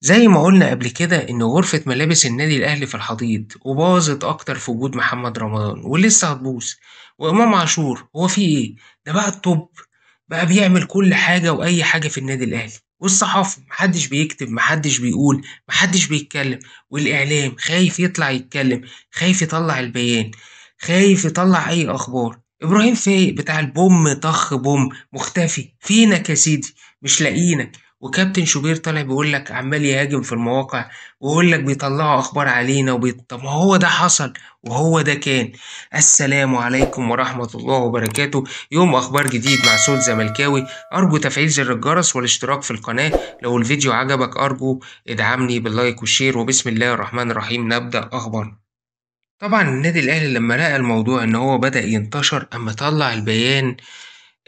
زي ما قلنا قبل كده إن غرفة ملابس النادي الأهلي في الحضيض وباظت أكتر في وجود محمد رمضان ولسه هتبوظ. وإمام عاشور هو في إيه؟ ده بقى الطب، بقى بيعمل كل حاجة وأي حاجة في النادي الأهلي، والصحافة محدش بيكتب، محدش بيقول، محدش بيتكلم، والإعلام خايف يطلع يتكلم، خايف يطلع البيان، خايف يطلع أي أخبار. إبراهيم فايق بتاع البوم طخ بوم مختفي فينك يا سيدي؟ مش لاقيينك. وكابتن شوبير طالع بيقول لك عمال يهاجم في المواقع ويقول لك بيطلعوا اخبار علينا طب ما هو ده حصل وهو ده كان. السلام عليكم ورحمة الله وبركاته. يوم اخبار جديد مع صوت زملكاوي. ارجو تفعيل زر الجرس والاشتراك في القناة. لو الفيديو عجبك ارجو ادعمني باللايك والشير، وبسم الله الرحمن الرحيم نبدأ اخبار. طبعا النادي الاهلي لما لقى الموضوع ان هو بدأ ينتشر اما طلع البيان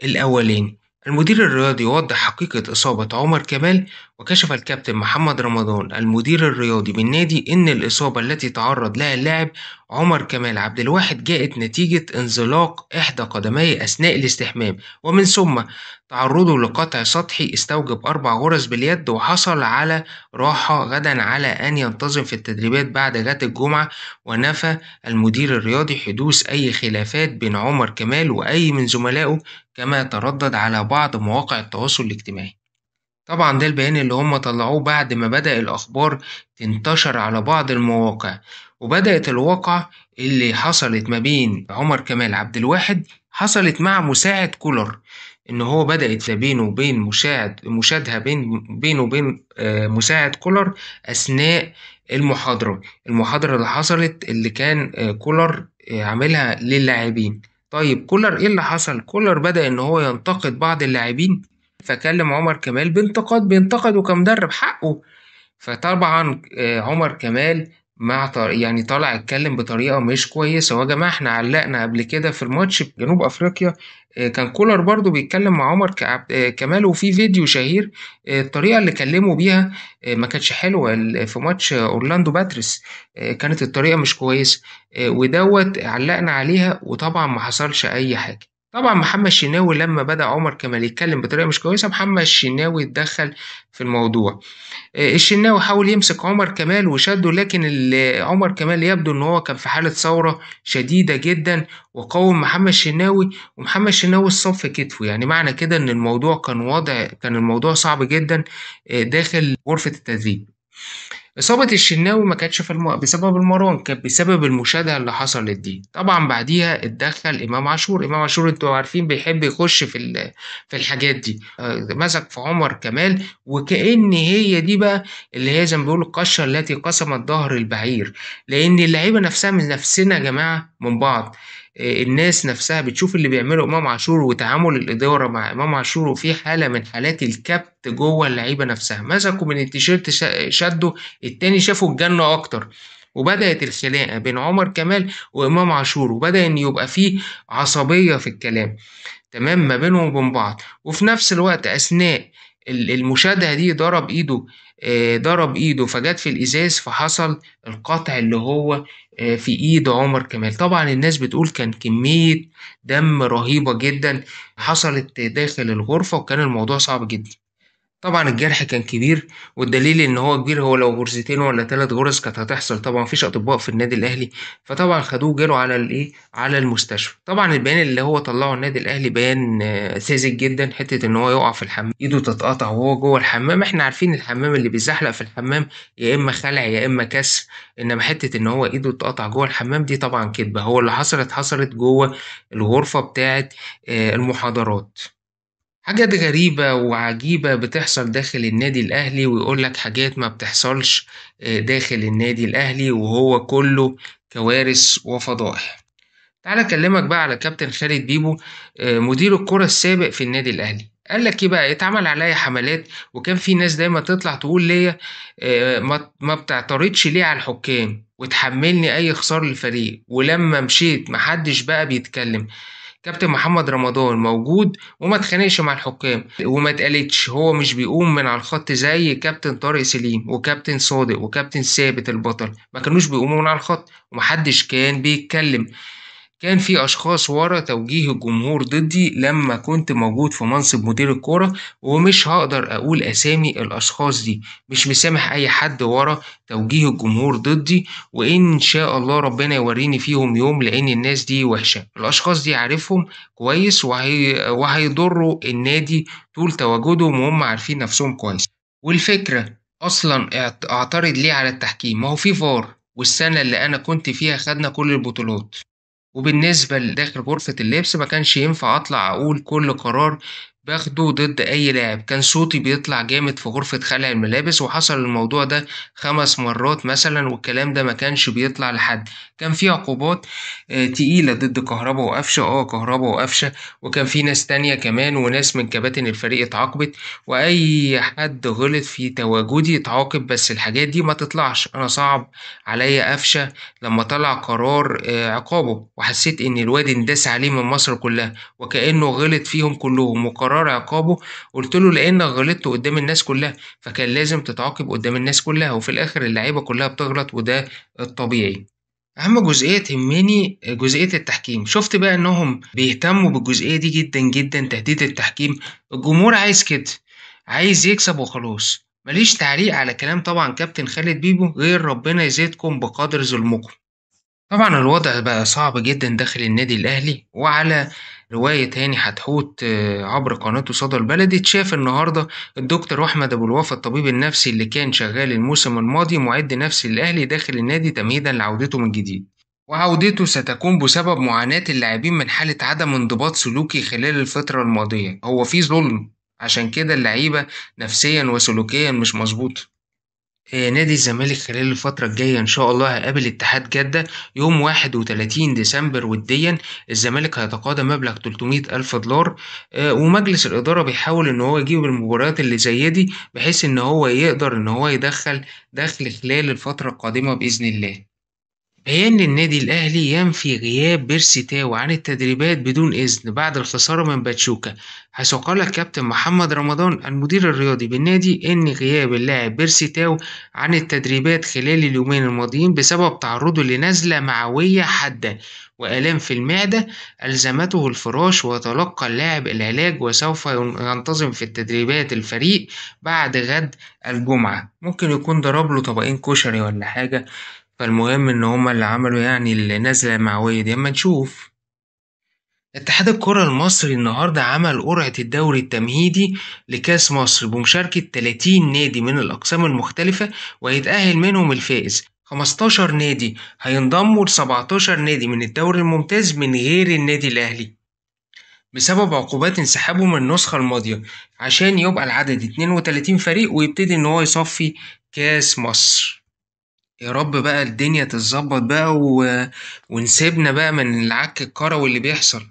الأولاني. المدير الرياضي وضح حقيقة إصابة عمر كمال، وكشف الكابتن محمد رمضان المدير الرياضي بالنادي إن الإصابة التي تعرض لها اللاعب عمر كمال عبد الواحد جاءت نتيجة انزلاق إحدى قدميه أثناء الاستحمام، ومن ثم تعرضه لقطع سطحي استوجب 4 غرز باليد، وحصل على راحة غدا على أن ينتظم في التدريبات بعد غد الجمعة. ونفى المدير الرياضي حدوث أي خلافات بين عمر كمال وأي من زملائه كما تردد على بعض مواقع التواصل الاجتماعي. طبعا ده البيان اللي هم طلعوه بعد ما بدأ الأخبار تنتشر على بعض المواقع، وبدأت الواقعة اللي حصلت ما بين عمر كمال عبد الواحد حصلت مع مساعد كولر. إن هو بدأت ما بينه وبين مشادهة بينه وبين مساعد كولر أثناء المحاضرة اللي حصلت اللي كان كولر عاملها للاعبين. طيب كولر إيه اللي حصل؟ كولر بدأ إن هو ينتقد بعض اللاعبين، فكلم عمر كمال بينتقده كمدرب حقه. فطبعا عمر كمال يعني طالع اتكلم بطريقه مش كويسه. ويا جماعه احنا علقنا قبل كده في الماتش في جنوب افريقيا، كان كولر برضو بيتكلم مع عمر كمال، وفي فيديو شهير الطريقه اللي كلمه بيها ما كانتش حلوه. في ماتش اورلاندو باتريس كانت الطريقه مش كويسه، ودوت علقنا عليها، وطبعا ما حصلش اي حاجه. طبعا محمد الشناوي لما بدأ عمر كمال يتكلم بطريقة مش كويسة، محمد الشناوي اتدخل في الموضوع. الشناوي حاول يمسك عمر كمال وشده، لكن عمر كمال يبدو ان هو كان في حالة ثورة شديدة جدا، وقاوم محمد الشناوي، ومحمد الشناوي اتصاب في كتفه. يعني معنى كده ان الموضوع كان الموضوع صعب جدا داخل غرفة التدريب. إصابة الشناوي ما كانتش بسبب المران، كانت بسبب المشاهدة اللي حصلت دي. طبعا بعديها اتدخل إمام عاشور. إمام عاشور انتوا عارفين بيحب يخش في الحاجات دي، مسك في عمر كمال، وكأن هي دي بقى اللي هي زي ما بيقولوا القشة التي قسمت ظهر البعير. لأن اللعيبة نفسها من نفسنا يا جماعة من بعض. الناس نفسها بتشوف اللي بيعمله إمام عاشور وتعامل الإدارة مع إمام عاشور، وفي حالة من حالات الكبت جوه اللعيبة نفسها. مسكوا من التيشيرت شدوا، التاني شافوا الجنة أكتر، وبدأت الخناقة بين عمر كمال وإمام عاشور، وبدأ إن يبقى فيه عصبية في الكلام تمام ما بينهم وبين بعض. وفي نفس الوقت أثناء المشاهدة دي ضرب إيده فجت في الإزاز، فحصل القطع اللي هو في إيد عمر كمال. طبعا الناس بتقول كان كمية دم رهيبة جدا حصلت داخل الغرفة، وكان الموضوع صعب جدا. طبعا الجرح كان كبير، والدليل ان هو كبير هو لو غرزتين ولا 3 غرز كانت هتحصل. طبعا مفيش اطباء في النادي الاهلي، فطبعا خدوه جاله على الايه على المستشفى. طبعا البيان اللي هو طلعه النادي الاهلي بيان ساذج جدا. حته ان هو يقع في الحمام ايده تتقطع وهو جوه الحمام، احنا عارفين الحمام اللي بيزحلق في الحمام يا اما خلع يا اما كسر، انما حته ان هو ايده تتقطع جوه الحمام دي طبعا كدبه. هو اللي حصلت جوه الغرفه بتاعه المحاضرات. حاجات غريبة وعجيبة بتحصل داخل النادي الأهلي، ويقول لك حاجات ما بتحصلش داخل النادي الأهلي، وهو كله كوارث وفضائح. تعالى أكلمك بقى على كابتن خالد بيبو، مدير الكرة السابق في النادي الأهلي. قال لك إيه بقى؟ اتعمل عليا حملات، وكان في ناس دايما تطلع تقول ليا ما بتعترضش ليه على الحكام وتحملني أي خسارة للفريق. ولما مشيت محدش بقى بيتكلم. كابتن محمد رمضان موجود وما اتخانقش مع الحكام، وما اتقالتش هو مش بيقوم من على الخط زي كابتن طارق سليم وكابتن صادق وكابتن ثابت البطل، ما كانوش بيقوموا من على الخط ومحدش كان بيتكلم. كان في أشخاص ورا توجيه الجمهور ضدي لما كنت موجود في منصب مدير الكرة، ومش هقدر أقول أسامي الأشخاص دي. مش مسامح أي حد ورا توجيه الجمهور ضدي، وإن شاء الله ربنا يوريني فيهم يوم، لأن الناس دي وحشة. الأشخاص دي عارفهم كويس، وهيضروا النادي طول تواجدهم، وهم عارفين نفسهم كويس. والفكرة أصلا أعترض ليه على التحكيم؟ ما هو في فار، والسنة اللي أنا كنت فيها خدنا كل البطولات. وبالنسبة لداخل غرفة اللبس ما كانش ينفع أطلع أقول كل قرار باخده ضد أي لاعب، كان صوتي بيطلع جامد في غرفة خلع الملابس، وحصل الموضوع ده 5 مرات مثلا، والكلام ده ما كانش بيطلع لحد. كان في عقوبات تقيلة ضد كهربا وقفشة، كهربا وقفشة، وكان في ناس تانية كمان، وناس من كباتن الفريق اتعاقبت، وأي حد غلط في تواجدي اتعاقب. بس الحاجات دي ما تطلعش، أنا صعب عليا قفشة لما طلع قرار عقابه، وحسيت ان الواد انداس عليه من مصر كلها، وكأنه غلط فيهم كلهم، وقرار عقابه قلت له لانك غلطت قدام الناس كلها، فكان لازم تتعاقب قدام الناس كلها، وفي الاخر اللعيبة كلها بتغلط، وده الطبيعي. أهم جزئية تهمني جزئية التحكيم. شفت بقى إنهم بيهتموا بالجزئية دي جدا جدا، تهديد التحكيم. الجمهور عايز كده، عايز يكسب وخلاص. ماليش تعليق على كلام طبعا كابتن خالد بيبو غير ربنا يزيدكم بقدر ظلمكم. طبعا الوضع بقى صعب جدا داخل النادي الأهلي. وعلى رواية هاني حتحوت عبر قناته صدى البلد، اتشاف النهاردة الدكتور أحمد أبو الوفا الطبيب النفسي اللي كان شغال الموسم الماضي معد نفسي للأهلي داخل النادي تمهيدا لعودته من جديد. وعودته ستكون بسبب معاناة اللاعبين من حالة عدم انضباط سلوكي خلال الفترة الماضية. هو في ظلم، عشان كده اللعيبة نفسيا وسلوكيا مش مظبوط. نادي الزمالك خلال الفترة الجاية إن شاء الله هيقابل اتحاد جدة يوم 31 ديسمبر وديا. الزمالك هيتقاضى مبلغ 300 ألف دولار. ومجلس الإدارة بيحاول إن هو يجيب المباريات اللي زي دي، بحيث إن هو يقدر إن هو يدخل دخل خلال الفترة القادمة بإذن الله. بيان للنادي الأهلي ينفي غياب بيرسي تاو عن التدريبات بدون إذن بعد الخسارة من باتشوكا، حيث قال الكابتن محمد رمضان المدير الرياضي بالنادي إن غياب اللاعب بيرسي تاو عن التدريبات خلال اليومين الماضيين بسبب تعرضه لنزلة معوية حادة وآلام في المعدة ألزمته الفراش، وتلقى اللاعب العلاج وسوف ينتظم في التدريبات الفريق بعد غد الجمعة. ممكن يكون ضرب له طبقين كشري ولا حاجة. فالمهم إن هما اللي عملوا يعني النزلة المعوية دي. أما نشوف اتحاد الكرة المصري النهاردة عمل قرعة الدوري التمهيدي لكأس مصر بمشاركة 30 نادي من الأقسام المختلفة، وهيتأهل منهم الفائز. 15 نادي هينضموا ل 17 نادي من الدوري الممتاز من غير النادي الأهلي بسبب عقوبات انسحابه من النسخة الماضية، عشان يبقى العدد 32 فريق ويبتدي إن هو يصفي كأس مصر. يا رب بقى الدنيا تتظبط بقى ونسيبنا بقى من العك الكروي اللي بيحصل.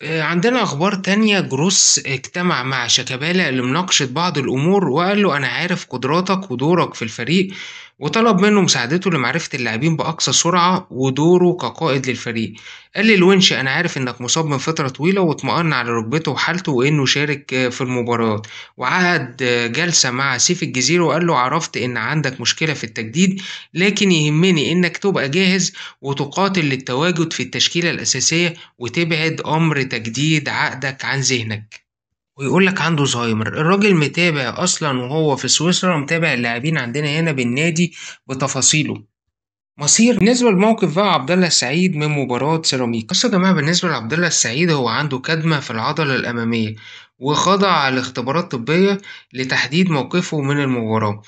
عندنا أخبار تانية. جروس اجتمع مع شيكابالا لمناقشة بعض الأمور، وقال له أنا عارف قدراتك ودورك في الفريق، وطلب منه مساعدته لمعرفة اللاعبين بأقصى سرعة ودوره كقائد للفريق. قال للونش أنا عارف إنك مصاب من فترة طويلة، واطمأن على ركبته وحالته وإنه شارك في المباريات. وعقد جلسة مع سيف الجزيرة، وقال له عرفت إن عندك مشكلة في التجديد، لكن يهمني إنك تبقى جاهز وتقاتل للتواجد في التشكيلة الأساسية، وتبعد أمر تجديد عقدك عن ذهنك. ويقول لك عنده زهايمر. الراجل متابع أصلا وهو في سويسرا، متابع اللاعبين عندنا هنا بالنادي بتفاصيله. مصير بالنسبة لموقف بقى عبد الله السعيد من مباراة سيراميكا. بصوا يا جماعة، بالنسبة لعبد الله السعيد هو عنده كدمة في العضلة الأمامية، وخضع لاختبارات طبية لتحديد موقفه من المباراة.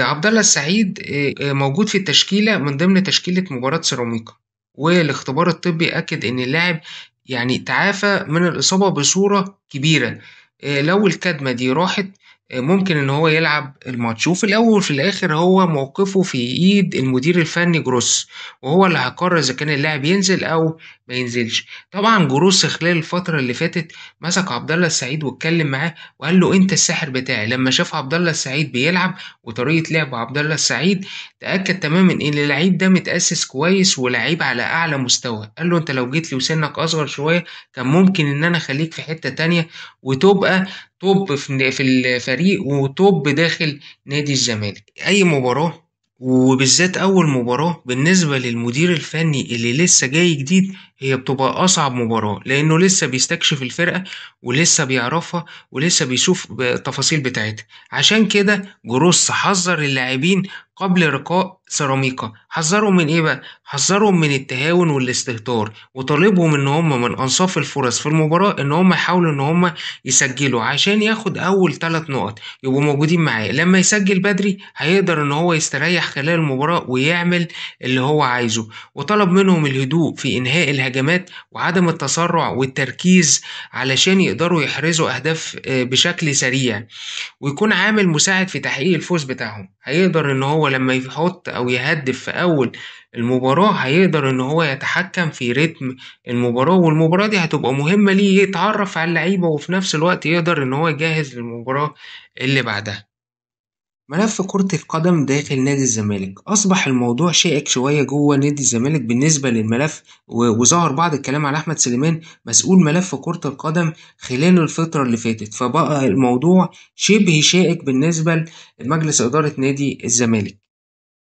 عبد الله السعيد موجود في التشكيلة من ضمن تشكيلة مباراة سيراميكا، والاختبار الطبي أكد إن اللاعب يعني تعافى من الإصابة بصورة كبيرة. لو الكدمة دي راحت ممكن ان هو يلعب الماتش. وفي الاول وفي الاخر هو موقفه في ايد المدير الفني جروس، وهو اللي هيقرر اذا كان اللاعب ينزل او ما ينزلش. طبعا جروس خلال الفتره اللي فاتت مسك عبد الله السعيد واتكلم معاه وقال له انت الساحر بتاعي. لما شاف عبد الله السعيد بيلعب وطريقه لعب عبد الله السعيد، تاكد تماما ان اللعيب ده متاسس كويس ولعيب على اعلى مستوى. قال له انت لو جيت لي وسنك اصغر شويه كان ممكن ان انا اخليك في حته تانية وتبقى توب في الفريق وتوب داخل نادي الزمالك. اي مباراة، وبالذات اول مباراة بالنسبة للمدير الفني اللي لسه جاي جديد، هي بتبقى أصعب مباراة، لأنه لسه بيستكشف الفرقة ولسه بيعرفها ولسه بيشوف التفاصيل بتاعتها. عشان كده جروس حذر اللاعبين قبل لقاء سيراميكا. حذرهم من إيه بقى؟ حذرهم من التهاون والاستهتار، وطالبهم إن هم من أنصاف الفرص في المباراة إن هم يحاولوا إن هم يسجلوا عشان ياخد أول 3 نقط يبقوا موجودين معاه. لما يسجل بدري هيقدر إن هو يستريح خلال المباراة ويعمل اللي هو عايزه. وطلب منهم الهدوء في إنهاء الهجمات وعدم التسرع والتركيز علشان يقدروا يحرزوا أهداف بشكل سريع، ويكون عامل مساعد في تحقيق الفوز بتاعهم. هيقدر إن هو لما يحط أو يهدف في أول المباراة هيقدر إن هو يتحكم في رتم المباراة، والمباراة دي هتبقى مهمة ليه يتعرف على اللعيبة وفي نفس الوقت يقدر إن هو يجهز للمباراة اللي بعدها. ملف كرة القدم داخل نادي الزمالك أصبح الموضوع شائك شوية جوه نادي الزمالك بالنسبة للملف، وظهر بعض الكلام على أحمد سليمان مسؤول ملف كرة القدم خلال الفترة اللي فاتت، فبقى الموضوع شبه شائك بالنسبة لمجلس إدارة نادي الزمالك.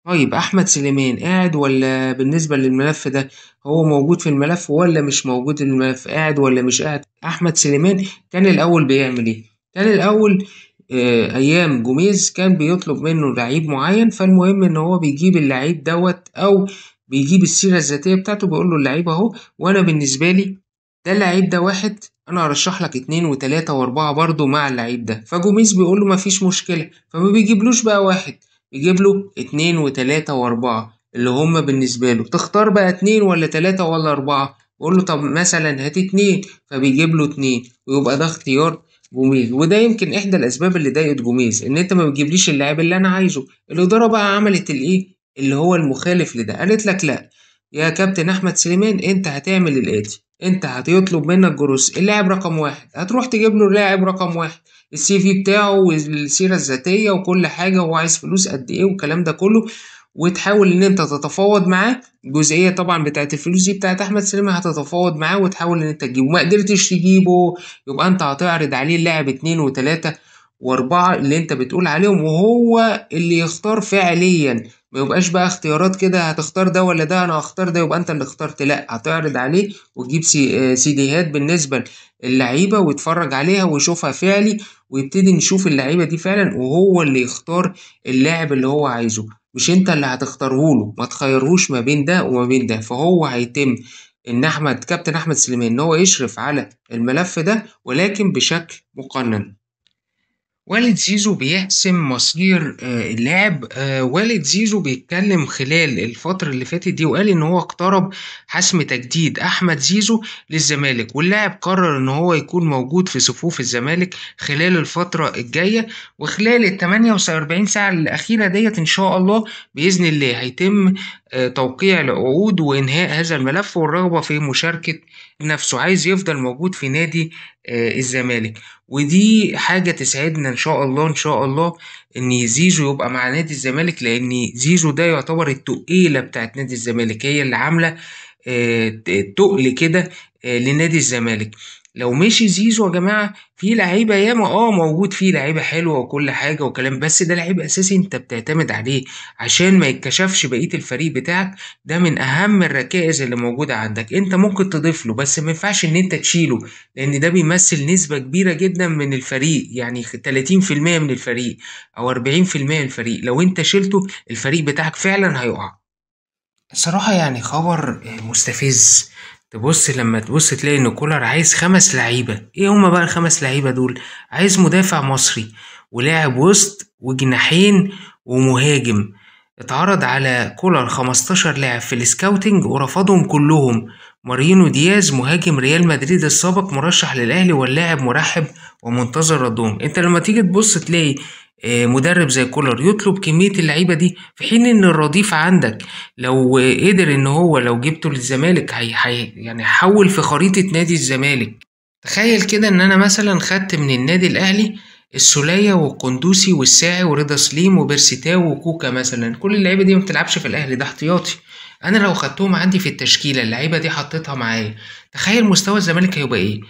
طيب أحمد سليمان قاعد ولا بالنسبة للملف ده هو موجود في الملف ولا مش موجود في الملف؟ قاعد ولا مش قاعد؟ أحمد سليمان كان الأول بيعمل إيه؟ كان الأول أيام جوميز كان بيطلب منه لعيب معين، فالمهم إن هو بيجيب اللعيب دوت أو بيجيب السيرة الذاتية بتاعته بيقول له اللعيب أهو، وأنا بالنسبة لي ده اللعيب ده واحد، أنا هرشح لك اتنين وتلاتة وأربعة برضو مع اللعيب ده. فجوميز بيقول له مفيش مشكلة، فما بيجيبلوش بقى واحد، يجيب له اتنين وتلاتة وأربعة اللي هما بالنسبة له. تختار بقى اتنين ولا تلاتة ولا أربعة؟ بقول له طب مثلا هات اتنين، فبيجيب له اتنين ويبقى ده اختيار جوميز. وده يمكن إحدى الأسباب اللي ضايقت جوميز، إن أنت ما بتجيبليش اللاعب اللي أنا عايزه. الإدارة بقى عملت الإيه اللي هو المخالف لده، قالت لك لا يا كابتن أحمد سليمان، أنت هتعمل الآتي: أنت هتطلب منك جروس اللاعب رقم واحد، هتروح تجيب له اللاعب رقم واحد، السي في بتاعه والسيرة الذاتية وكل حاجة، هو عايز فلوس قد ايه والكلام ده كله، وتحاول ان انت تتفاوض معاه. الجزئية طبعا بتاعت الفلوس دي بتاعت احمد سليمان، هتتفاوض معاه وتحاول ان انت تجيبه. ما قدرتش تجيبه يبقى انت هتعرض عليه اللاعب اتنين وتلاتة واربعة اللي انت بتقول عليهم، وهو اللي يختار فعليا. ما يبقاش بقى اختيارات كده هتختار ده ولا ده، انا هختار ده يبقى انت اللي اخترت. لا، هتعرض عليه وتجيب سيديهات بالنسبة اللعيبة ويتفرج عليها ويشوفها فعلي، ويبتدي نشوف اللعيبة دي فعلا، وهو اللي يختار اللاعب اللي هو عايزه، مش انت اللي هتختاره له. ما تخيرهوش ما بين ده وما بين ده. فهو هيتم ان كابتن احمد سليمان ان هو يشرف على الملف ده ولكن بشكل مقنن. والد زيزو بيحسم مصير اللاعب. والد زيزو بيتكلم خلال الفترة اللي فاتت دي وقال ان هو اقترب حسم تجديد احمد زيزو للزمالك، واللاعب قرر ان هو يكون موجود في صفوف الزمالك خلال الفترة الجاية. وخلال ال 48 ساعة الأخيرة ديت ان شاء الله بإذن الله هيتم توقيع العقود وإنهاء هذا الملف، والرغبة في مشاركة نفسه. عايز يفضل موجود في نادي الزمالك، ودي حاجة تسعدنا إن شاء الله إن شاء الله إن زيزو يبقى مع نادي الزمالك، لأن زيزو ده يعتبر التقيلة بتاعت نادي الزمالك، هي اللي عاملة تقل كده لنادي الزمالك. لو مشي زيزو يا جماعة في لعيبة ياما موجود، فيه لعيبة حلوة وكل حاجة وكلام، بس ده لعيب أساسي أنت بتعتمد عليه عشان ما يتكشفش بقية الفريق بتاعك. ده من أهم الركائز اللي موجودة عندك. أنت ممكن تضيف له بس ما ينفعش إن أنت تشيله، لأن ده بيمثل نسبة كبيرة جدا من الفريق، يعني 30% من الفريق أو 40% من الفريق. لو أنت شلته الفريق بتاعك فعلا هيقع. الصراحة يعني خبر مستفز. تبص لما تبص تلاقي ان كولر عايز 5 لعيبة. ايه هما بقى ال5 لعيبة دول؟ عايز مدافع مصري ولاعب وسط وجناحين ومهاجم. اتعرض على كولر 15 لاعب في السكاوتنج ورفضهم كلهم. مارينو دياز مهاجم ريال مدريد السابق مرشح للأهلي واللاعب مرحب ومنتظر ردهم. انت لما تيجي تبص تلاقي مدرب زي كولر يطلب كمية اللعيبة دي، في حين ان الرديف عندك لو قدر ان هو لو جبته للزمالك يعني حول في خريطة نادي الزمالك. تخيل كده ان انا مثلا خدت من النادي الاهلي السولية والقندوسي والساعي ورضا سليم وبيرسيتاو وكوكا مثلا، كل اللعيبة دي ما بتلعبش في الاهلي، ده احتياطي. انا لو خدتهم عندي في التشكيلة اللعيبة دي حطيتها معايا، تخيل مستوى الزمالك هيبقى ايه.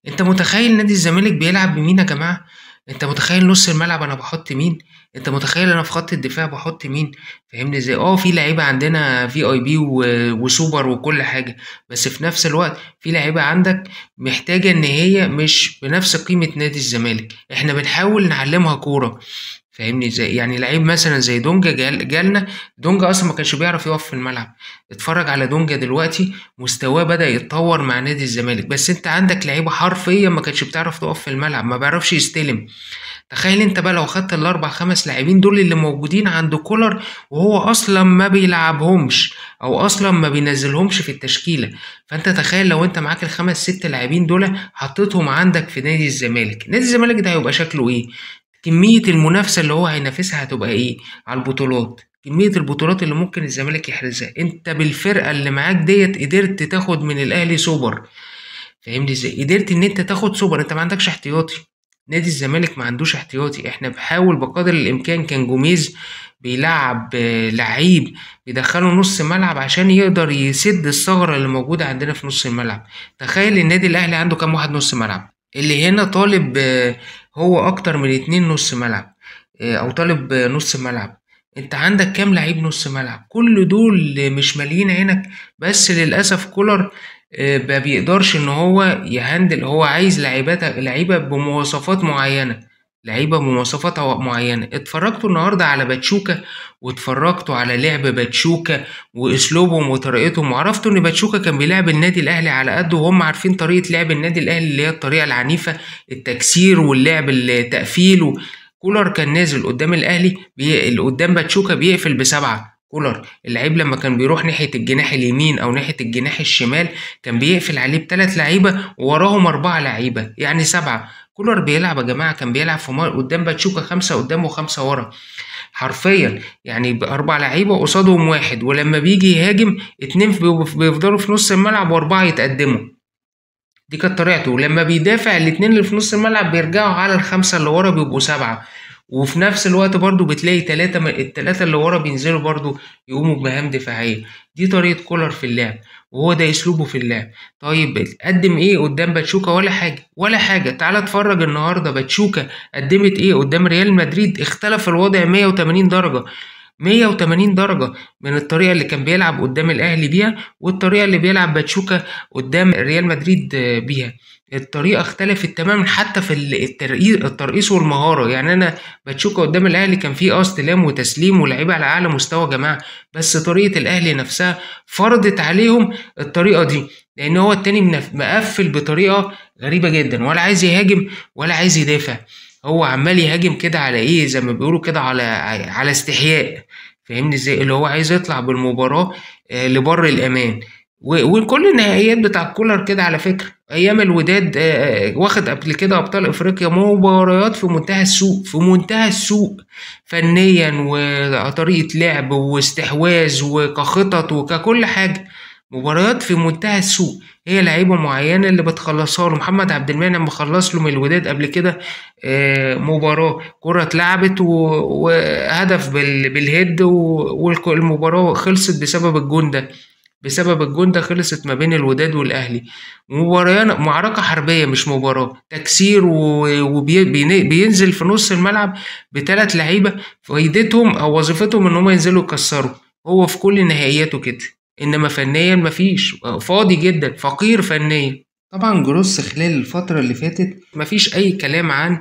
انت متخيل نادي الزمالك بيلعب بمين يا جماعة؟ انت متخيل نص الملعب انا بحط مين؟ انت متخيل انا في خط الدفاع بحط مين؟ فاهمني ازاي؟ في لعيبه عندنا في اي بي وسوبر وكل حاجه، بس في نفس الوقت في لعيبه عندك محتاجه ان هي مش بنفس قيمه نادي الزمالك، احنا بنحاول نعلمها كوره. فاهمني ازاي؟ يعني لعيب مثلا زي دونجا جالنا. دونجا اصلا ما كانش بيعرف يقف في الملعب. اتفرج على دونجا دلوقتي، مستواه بدأ يتطور مع نادي الزمالك. بس انت عندك لعيبه حرفيا ما كانتش بتعرف تقف في الملعب، ما بيعرفش يستلم. تخيل انت بقى لو خدت الاربع خمس لاعبين دول اللي موجودين عند كولر، وهو اصلا ما بيلعبهمش او اصلا ما بينزلهمش في التشكيله. فانت تخيل لو انت معاك الخمس ست لاعبين دول حطيتهم عندك في نادي الزمالك، نادي الزمالك ده هيبقى شكله ايه؟ كميه المنافسه اللي هو هينافسها هتبقى ايه على البطولات؟ كمية البطولات اللي ممكن الزمالك يحرزها، انت بالفرقة اللي معاك ديت قدرت تاخد من الاهلي سوبر. فاهمني ازاي؟ قدرت ان انت تاخد سوبر، انت ما عندكش احتياطي. نادي الزمالك ما عندوش احتياطي. احنا بحاول بقدر الامكان، كان جوميز بيلعب لعيب بيدخله نص ملعب عشان يقدر يسد الثغرة اللي موجودة عندنا في نص الملعب. تخيل النادي الاهلي عنده كام واحد نص ملعب؟ اللي هنا طالب هو اكتر من اتنين نص ملعب، او طالب نص ملعب. انت عندك كام لعيب نص ملعب؟ كل دول مش مالين عينك. بس للاسف كولر ما بيقدرش ان هو يهندل. هو عايز لعيبه بمواصفات معينه، لعيبه بمواصفات معينه. اتفرجتوا النهارده على باتشوكا، واتفرجتوا على لعب باتشوكا واسلوبهم وطريقتهم، وعرفتوا ان باتشوكا كان بيلعب النادي الاهلي على قده، وهم عارفين طريقه لعب النادي الاهلي اللي هي الطريقه العنيفه، التكسير واللعب التقفيل. كولر كان نازل قدام الاهلي اللي قدام باتشوكا بيقفل بسبعه. كولر اللعيب لما كان بيروح ناحيه الجناح اليمين او ناحيه الجناح الشمال كان بيقفل عليه بثلاث لعيبه ووراهم اربعه لعيبه، يعني سبعه. كولر بيلعب يا جماعه، كان بيلعب في قدام باتشوكا خمسه قدام وخمسه ورا، حرفيا يعني باربع لعيبه قصادهم واحد. ولما بيجي يهاجم اتنين بيفضلوا في نص الملعب واربعه يتقدموا. دي كانت طريقته. لما بيدافع الاتنين اللي في نص الملعب بيرجعوا على الخمسة اللي ورا بيبقوا سبعة. وفي نفس الوقت برضو بتلاقي التلاتة اللي ورا بينزلوا برضو يقوموا بمهام دفاعية. دي طريقة كولر في اللعب، وهو ده اسلوبه في اللعب. طيب قدم ايه قدام باتشوكا؟ ولا حاجة، ولا حاجة. تعال اتفرج النهاردة باتشوكا قدمت ايه قدام ريال مدريد. اختلف الوضع 180 درجة، 180 درجة من الطريقة اللي كان بيلعب قدام الأهلي بيها والطريقة اللي بيلعب باتشوكا قدام ريال مدريد بيها. الطريقة اختلفت تماما، حتى في الترقيص والمهارة. يعني أنا باتشوكا قدام الأهلي كان فيه استلام وتسليم ولاعيبة على أعلى مستوى يا جماعة، بس طريقة الأهلي نفسها فرضت عليهم الطريقة دي، لأن هو التاني مقفل بطريقة غريبة جدا، ولا عايز يهاجم ولا عايز يدافع. هو عمال يهاجم كده على ايه، زي ما بيقولوا كده، على استحياء. فاهمني ازاي؟ اللي هو عايز يطلع بالمباراة لبر الأمان. وكل النهائيات بتاع كولر كده على فكرة، أيام الوداد واخد قبل كده أبطال أفريقيا مباريات في منتهى السوء، في منتهى السوء فنيا وطريقة لعب واستحواذ وكخطط وككل حاجة. مباريات في منتهى السوء. هي لعيبة معينة اللي بتخلصها له. محمد عبد المنعم مخلص له من الوداد قبل كده مباراة كرة اتلعبت وهدف بالهيد، والمباراة خلصت بسبب الجون ده. بسبب الجون ده خلصت ما بين الوداد والأهلي. مباراة معركة حربية، مش مباراة تكسير. وبينزل في نص الملعب بثلاث لعيبة فايدتهم أو وظيفتهم إن هم ينزلوا يكسروا. هو في كل نهائياته كده. إنما فنيا مفيش، فاضي جدا، فقير فنيا. طبعا جروس خلال الفترة اللي فاتت مفيش أي كلام عن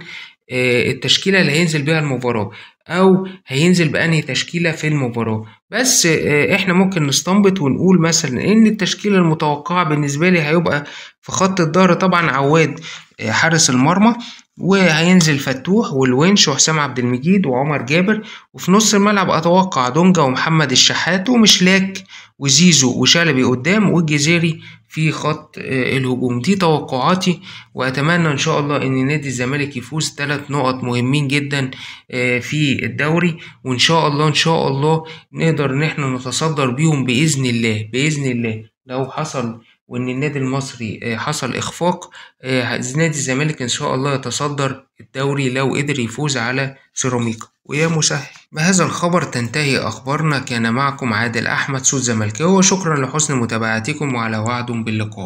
التشكيلة اللي هينزل بيها المباراة، أو هينزل بأنهي تشكيلة في المباراة. بس إحنا ممكن نستنبط ونقول مثلا إن التشكيلة المتوقعة بالنسبة لي هيبقى في خط الظهر طبعا عواد حارس المرمى، وهينزل فتوح والونش وحسام عبد المجيد وعمر جابر. وفي نص الملعب أتوقع دونجا ومحمد الشحات ومشلاك وزيزو وشلبي قدام والجزيري في خط الهجوم. دي توقعاتي، وأتمنى إن شاء الله إن نادي الزمالك يفوز 3 نقط مهمين جدا في الدوري، وإن شاء الله إن شاء الله نقدر إن إحنا نتصدر بيهم بإذن الله. بإذن الله لو حصل وإن النادي المصري حصل إخفاق، نادي الزمالك إن شاء الله يتصدر الدوري لو قدر يفوز على سيراميكا. ويا مسهل. بهذا الخبر تنتهي أخبارنا. كان معكم عادل أحمد، صوت زملكاوي، وشكرا لحسن متابعتكم، وعلى وعد باللقاء.